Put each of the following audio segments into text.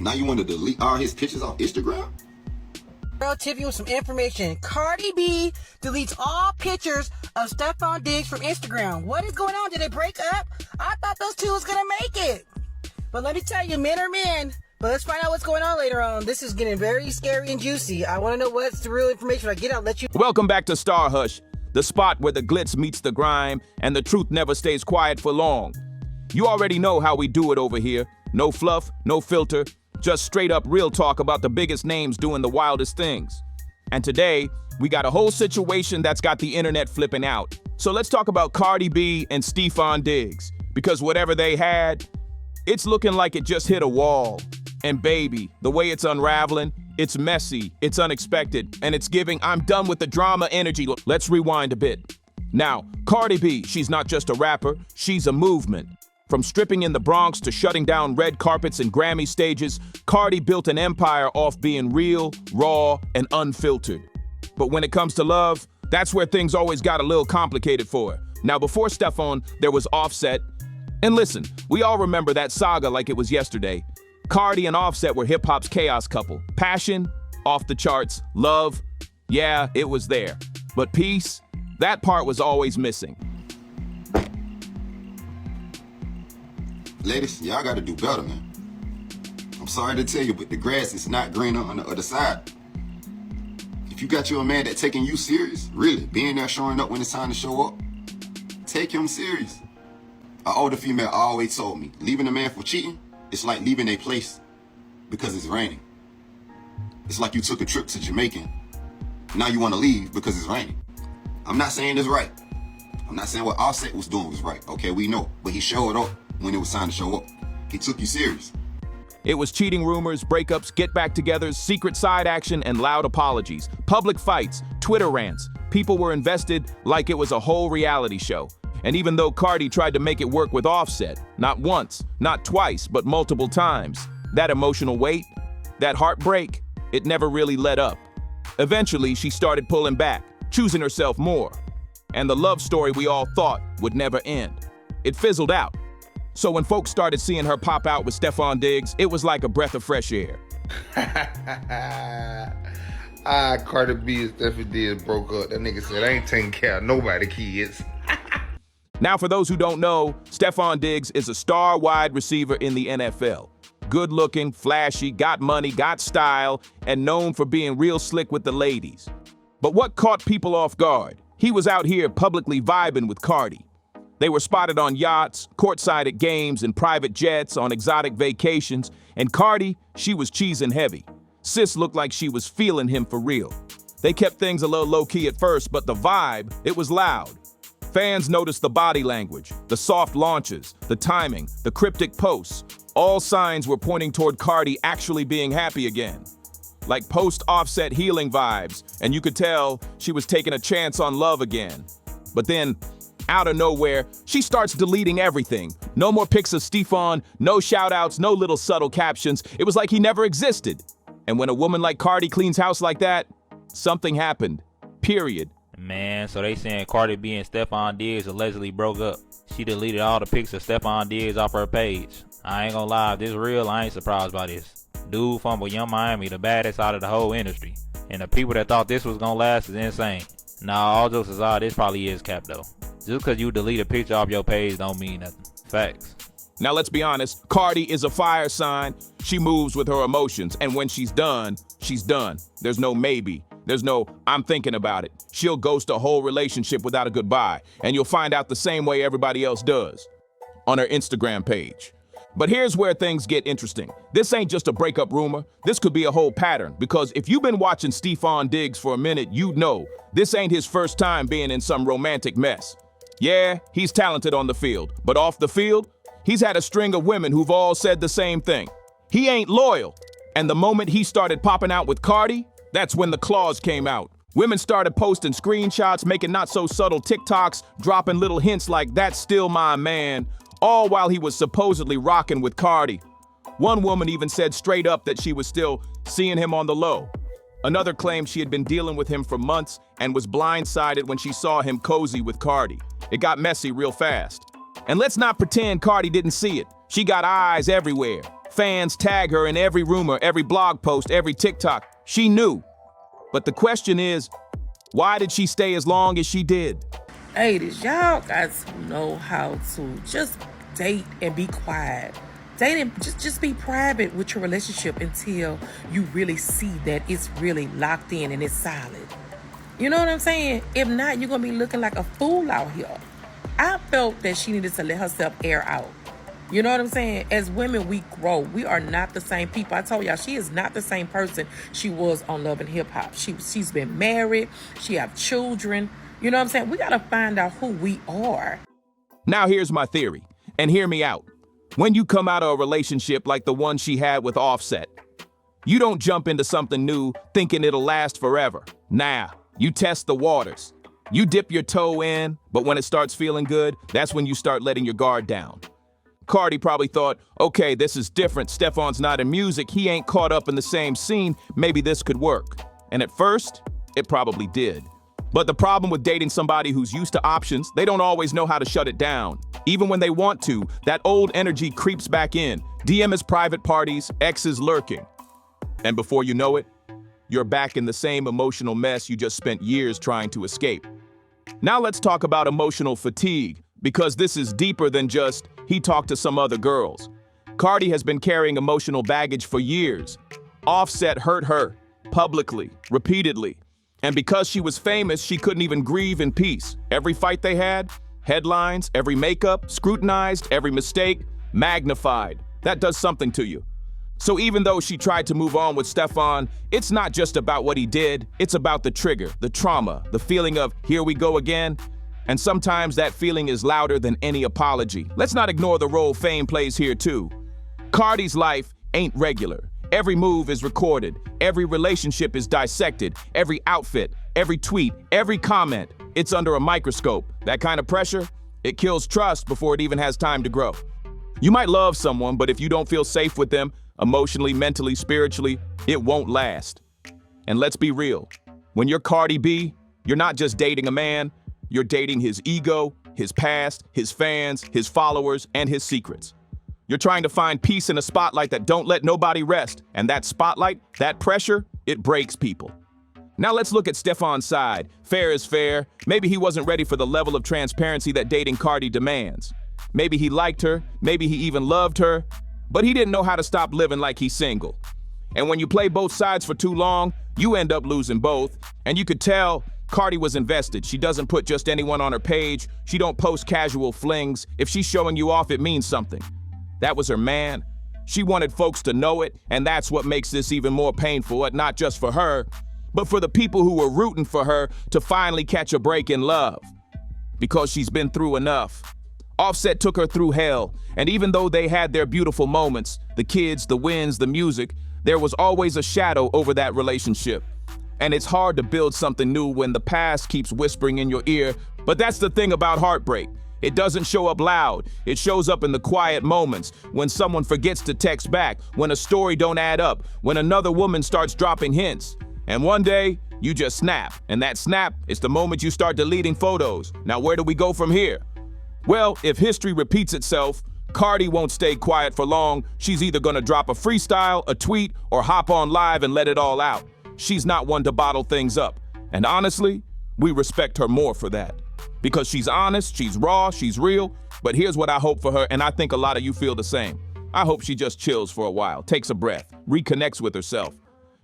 Now you want to delete all his pictures off Instagram? I'll tip you with some information. Cardi B deletes all pictures of Stefon Diggs from Instagram. What is going on? Did they break up? I thought those two was gonna make it. But let me tell you, men are men. But let's find out what's going on later on. This is getting very scary and juicy. I want to know what's the real information. When I get out, let you. Welcome back to StarHush, the spot where the glitz meets the grime and the truth never stays quiet for long. You already know how we do it over here. No fluff, no filter, just straight up real talk about the biggest names doing the wildest things. And today, we got a whole situation that's got the internet flipping out. So let's talk about Cardi B and Stefon Diggs, because whatever they had, it's looking like it just hit a wall. And baby, the way it's unraveling, it's messy, it's unexpected, and it's giving I'm done with the drama energy. Let's rewind a bit. Now, Cardi B, she's not just a rapper, she's a movement. From stripping in the Bronx to shutting down red carpets and Grammy stages, Cardi built an empire off being real, raw, and unfiltered. But when it comes to love, that's where things always got a little complicated for her. Now, before Stefon, there was Offset. And listen, we all remember that saga like it was yesterday. Cardi and Offset were hip-hop's chaos couple. Passion, off the charts. Love, yeah, it was there. But peace, that part was always missing. Ladies, y'all gotta do better, man. I'm sorry to tell you, but the grass is not greener on the other side. If you got you a man that taking you serious, really, being there showing up when it's time to show up, take him serious. An older female always told me, leaving a man for cheating, it's like leaving a place because it's raining. It's like you took a trip to Jamaica. Now you want to leave because it's raining. I'm not saying it's right. I'm not saying what Offset was doing was right. Okay, we know. But he showed up when it was time to show up. He took you serious. It was cheating rumors, breakups, get-back-togethers, secret side action, and loud apologies. Public fights, Twitter rants. People were invested like it was a whole reality show. And even though Cardi tried to make it work with Offset, not once, not twice, but multiple times, that emotional weight, that heartbreak, it never really let up. Eventually, she started pulling back, choosing herself more. And the love story we all thought would never end. It fizzled out. So when folks started seeing her pop out with Stefon Diggs, it was like a breath of fresh air. Cardi B and Stefon Diggs broke up. That nigga said, I ain't taking care of nobody kids. Now, for those who don't know, Stefon Diggs is a star wide receiver in the NFL. Good-looking, flashy, got money, got style, and known for being real slick with the ladies. But what caught people off guard? He was out here publicly vibing with Cardi. They were spotted on yachts, courtside at games, in private jets, on exotic vacations, and Cardi, she was cheesing heavy. Sis looked like she was feeling him for real. They kept things a little low-key at first, but the vibe, it was loud. Fans noticed the body language, the soft launches, the timing, the cryptic posts. All signs were pointing toward Cardi actually being happy again. Like post-Offset healing vibes, and you could tell she was taking a chance on love again. But then, out of nowhere, she starts deleting everything. No more pics of Stefon, no shout-outs, no little subtle captions. It was like he never existed. And when a woman like Cardi cleans house like that, something happened. Period. Man, so they saying Cardi B and Stefon Diggs allegedly broke up. She deleted all the pics of Stefon Diggs off her page. I ain't gonna lie, if this real, I ain't surprised by this. Dude from Young Miami, the baddest out of the whole industry. And the people that thought this was gonna last is insane. Nah, all jokes aside, this probably is cap though. Just cause you delete a picture off your page don't mean nothing. Facts. Now let's be honest, Cardi is a fire sign. She moves with her emotions, and when she's done, she's done. There's no maybe. There's no, I'm thinking about it. She'll ghost a whole relationship without a goodbye, and you'll find out the same way everybody else does, on her Instagram page. But here's where things get interesting. This ain't just a breakup rumor. This could be a whole pattern, because if you've been watching Stefon Diggs for a minute, you know this ain't his first time being in some romantic mess. Yeah, he's talented on the field, but off the field, he's had a string of women who've all said the same thing. He ain't loyal. And the moment he started popping out with Cardi, that's when the claws came out. Women started posting screenshots, making not so subtle TikToks, dropping little hints like, that's still my man, all while he was supposedly rocking with Cardi. One woman even said straight up that she was still seeing him on the low. Another claimed she had been dealing with him for months and was blindsided when she saw him cozy with Cardi. It got messy real fast. And let's not pretend Cardi didn't see it. She got eyes everywhere. Fans tag her in every rumor, every blog post, every TikTok. She knew. But the question is, why did she stay as long as she did? Ladies, y'all got to know how to just date and be quiet. Date and just be private with your relationship until you really see that it's really locked in and it's solid. You know what I'm saying? If not, you're going to be looking like a fool out here. I felt that she needed to let herself air out. You know what I'm saying? As women, we grow. We are not the same people. I told y'all, she is not the same person she was on Love and Hip Hop. She's been married. She have children. You know what I'm saying? We got to find out who we are. Now here's my theory, and hear me out. When you come out of a relationship like the one she had with Offset, you don't jump into something new thinking it'll last forever. Nah, you test the waters. You dip your toe in, but when it starts feeling good, that's when you start letting your guard down. Cardi probably thought, okay, this is different. Stefon's not in music. He ain't caught up in the same scene. Maybe this could work. And at first, it probably did. But the problem with dating somebody who's used to options, they don't always know how to shut it down. Even when they want to, that old energy creeps back in. DM is private parties, X is lurking. And before you know it, you're back in the same emotional mess you just spent years trying to escape. Now let's talk about emotional fatigue, because this is deeper than just, he talked to some other girls. Cardi has been carrying emotional baggage for years. Offset hurt her, publicly, repeatedly. And because she was famous, she couldn't even grieve in peace. Every fight they had, headlines, every makeup, scrutinized, every mistake, magnified. That does something to you. So even though she tried to move on with Stefon, it's not just about what he did, it's about the trigger, the trauma, the feeling of, here we go again. And sometimes that feeling is louder than any apology. Let's not ignore the role fame plays here too. Cardi's life ain't regular. Every move is recorded. Every relationship is dissected. Every outfit, every tweet, every comment, it's under a microscope. That kind of pressure, it kills trust before it even has time to grow. You might love someone, but if you don't feel safe with them, emotionally, mentally, spiritually, it won't last. And let's be real. When you're Cardi B, you're not just dating a man, you're dating his ego, his past, his fans, his followers, and his secrets. You're trying to find peace in a spotlight that don't let nobody rest. And that spotlight, that pressure, it breaks people. Now let's look at Stefon's side. Fair is fair. Maybe he wasn't ready for the level of transparency that dating Cardi demands. Maybe he liked her, maybe he even loved her, but he didn't know how to stop living like he's single. And when you play both sides for too long, you end up losing both. And you could tell Cardi was invested. She doesn't put just anyone on her page. She don't post casual flings. If she's showing you off, it means something. That was her man. She wanted folks to know it, and that's what makes this even more painful, not just for her, but for the people who were rooting for her to finally catch a break in love. Because she's been through enough. Offset took her through hell, and even though they had their beautiful moments, the kids, the wins, the music, there was always a shadow over that relationship. And it's hard to build something new when the past keeps whispering in your ear, but that's the thing about heartbreak. It doesn't show up loud. It shows up in the quiet moments, when someone forgets to text back, when a story don't add up, when another woman starts dropping hints. And one day, you just snap, and that snap is the moment you start deleting photos. Now where do we go from here? Well, if history repeats itself, Cardi won't stay quiet for long. She's either gonna drop a freestyle, a tweet, or hop on live and let it all out. She's not one to bottle things up. And honestly, we respect her more for that. Because she's honest, she's raw, she's real. But here's what I hope for her, and I think a lot of you feel the same. I hope she just chills for a while, takes a breath, reconnects with herself.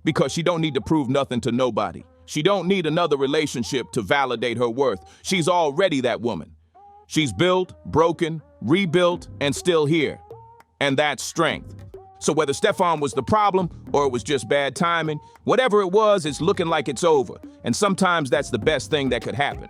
Because she don't need to prove nothing to nobody. She don't need another relationship to validate her worth. She's already that woman. She's built, broken, rebuilt, and still here. And that's strength. So whether Stefon was the problem or it was just bad timing, whatever it was, it's looking like it's over. And sometimes that's the best thing that could happen.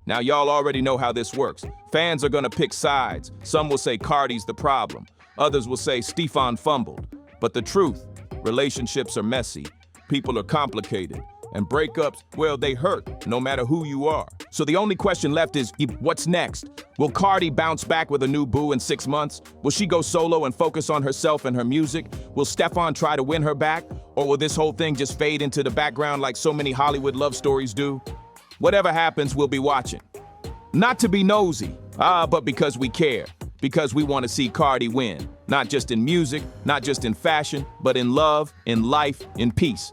Now y'all already know how this works. Fans are gonna pick sides. Some will say Cardi's the problem. Others will say Stefon fumbled. But the truth, relationships are messy. People are complicated. And breakups, well, they hurt, no matter who you are. So the only question left is, what's next? Will Cardi bounce back with a new boo in 6 months? Will she go solo and focus on herself and her music? Will Stefon try to win her back? Or will this whole thing just fade into the background like so many Hollywood love stories do? Whatever happens, we'll be watching. Not to be nosy, but because we care. because we want to see Cardi win. Not just in music, not just in fashion, but in love, in life, in peace.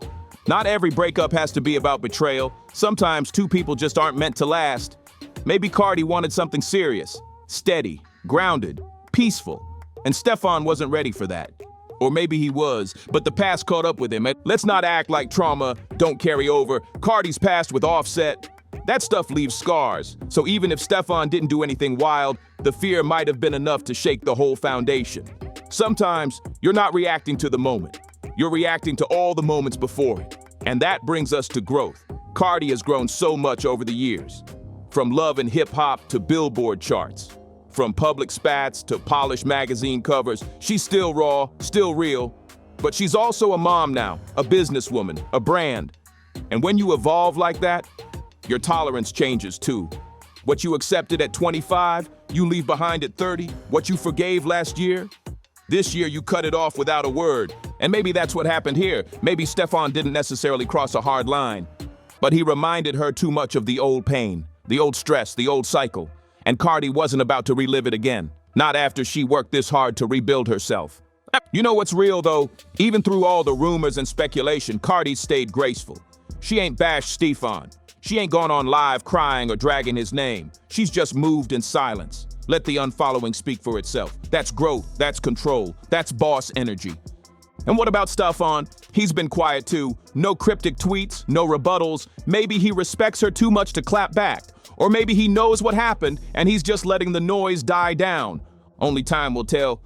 Not every breakup has to be about betrayal. Sometimes two people just aren't meant to last. Maybe Cardi wanted something serious, steady, grounded, peaceful, and Stefon wasn't ready for that. Or maybe he was, but the past caught up with him. Let's not act like trauma don't carry over. Cardi's past with Offset, that stuff leaves scars. So even if Stefon didn't do anything wild, the fear might have been enough to shake the whole foundation. Sometimes you're not reacting to the moment. You're reacting to all the moments before it. And that brings us to growth. Cardi has grown so much over the years. From Love and Hip Hop to Billboard charts. From public spats to polished magazine covers, she's still raw, still real. But she's also a mom now, a businesswoman, a brand. And when you evolve like that, your tolerance changes too. What you accepted at 25, you leave behind at 30. What you forgave last year, this year you cut it off without a word. And maybe that's what happened here. Maybe Stefon didn't necessarily cross a hard line, but he reminded her too much of the old pain, the old stress, the old cycle. And Cardi wasn't about to relive it again. Not after she worked this hard to rebuild herself. You know what's real though? Even through all the rumors and speculation, Cardi stayed graceful. She ain't bashed Stefon. She ain't gone on live crying or dragging his name. She's just moved in silence. Let the unfollowing speak for itself. That's growth, that's control, that's boss energy. And what about Stefon? He's been quiet too. No cryptic tweets, no rebuttals. Maybe he respects her too much to clap back. Or maybe he knows what happened and he's just letting the noise die down. Only time will tell.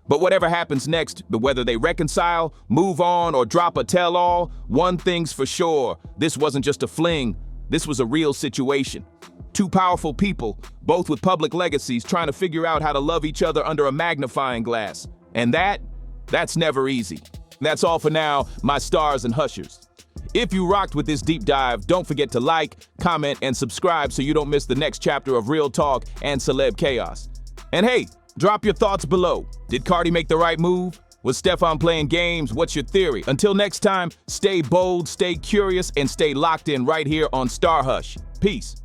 But whatever happens next, whether they reconcile, move on, or drop a tell-all, one thing's for sure. This wasn't just a fling. This was a real situation. Two powerful people, both with public legacies, trying to figure out how to love each other under a magnifying glass. And that's never easy. That's all for now, my stars and hushers. If you rocked with this deep dive, don't forget to like, comment, and subscribe so you don't miss the next chapter of Real Talk and Celeb Chaos. And hey, drop your thoughts below. Did Cardi make the right move? Was Stefon playing games? What's your theory? Until next time, stay bold, stay curious, and stay locked in right here on StarHush. Peace.